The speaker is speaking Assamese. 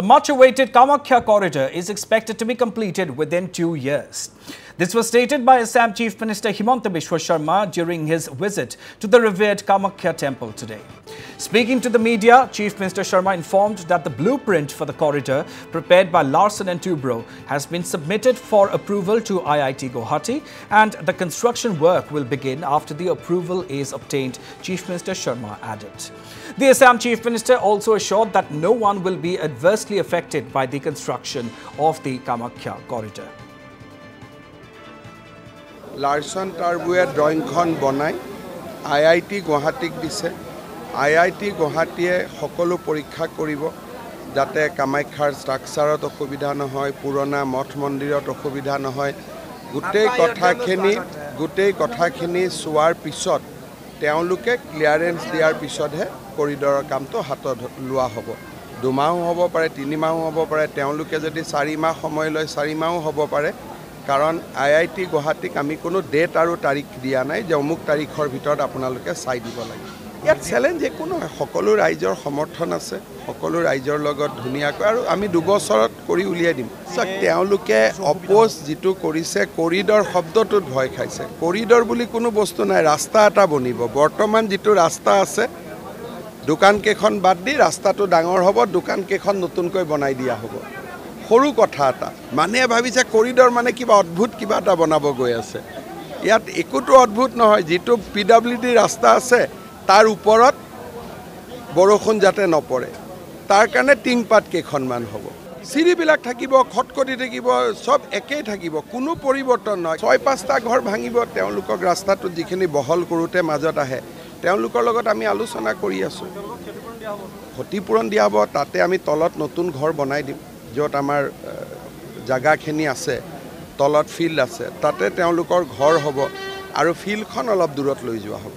The much-awaited Kamakhya corridor is expected to be completed within 2 years. This was stated by Assam Chief Minister Himanta Biswa Sharma during his visit to the revered Kamakhya temple today. Speaking to the media, Chief Minister Sharma informed that the blueprint for the corridor prepared by Larsen & Toubro has been submitted for approval to IIT Guwahati and the construction work will begin after the approval is obtained, Chief Minister Sharma added. The Assam Chief Minister also assured that no one will be adversely affected by the construction of the Kamakhya corridor. Larsen Toubro drawing khon bonai IIT Guwahati dise IIT Guwahatiye সকলো পৰীক্ষা কৰিব যাতে কামাখ্যাৰ ষ্ট্ৰাকচাৰত অসুবিধা নহয় পুৰণা মঠ মন্দিৰত অসুবিধা নহয় গোটেই কথাখিনি চোৱাৰ পিছত তেওঁলোকে ক্লিয়াৰেন্স দিয়াৰ পিছতহে কৰিডৰৰ কামটো হাতত লোৱা হ'ব 2 মাহ হ'ব পাৰে 3 মাহ হ'ব পাৰে তেওঁলোকে যদি 4 মাহ সময় লয় 4 মাহ হ'ব পাৰে কাৰণ IIT Guwahatiক আমি কোনো ডেট আৰু তাৰিখ দিয়া নাই যে অমুক তাৰিখৰ ভিতৰত আপোনালোকে চাই দিব লাগে ইয়াত চ্যালেঞ্জ একো নহয় সকলো ৰাইজৰ সমৰ্থন আছে সকলো ৰাইজৰ লগত ধুনিয়াকৈ আৰু আমি 2 বছৰত কৰি উলিয়াই দিম তেওঁলোকে অপোজ যেটো কৰিছে কৰিডৰ শব্দটোত ভয় খাইছে কৰিডৰ বুলি কোনো বস্তু নাই ৰাস্তা এটা বনিব বৰ্তমান যেটো ৰাস্তা আছে দোকান কেখন বাদ দি ৰাস্তাটো ডাঙৰ হ'ব দোকান কেখন নতুনকৈ বনাই দিয়া হ'ব সৰু কথা এটা মানে ভাবিছে কৰিডৰ মানে কিবা অদ্ভুত কিবা এটা বনাব গৈ আছে ইয়াত একোটো অদ্ভুত নহয় যেটো PWD ৰাস্তা আছে তাৰ ওপৰত বৰষুণ যাতে নপৰে তাৰ কাৰণে টিংপাত কেখনমান হ'ব সিৰিবিলাক থাকিব খটকটি থাকিব সব একেই থাকিব কোনো পৰিৱৰ্তন নহয় 6-5টা ঘৰ ভাঙিব তেওঁলোকক ৰাস্তাটো যিখিনি বহল কৰোতে মাজত আহে তেওঁলোকৰ লগত আমি আলোচনা কৰি আছো ক্ষতিপূৰণ দিয়া হ'ব তাতে আমি তলত নতুন ঘৰ বনাই দিম যত আমাৰ জাগাখিনি আছে তলত ফিল্ড আছে তাতে তেওঁলোকৰ ঘৰ হ'ব আৰু ফিল্ডখন অলপ দূৰত লৈ যোৱা হ'ব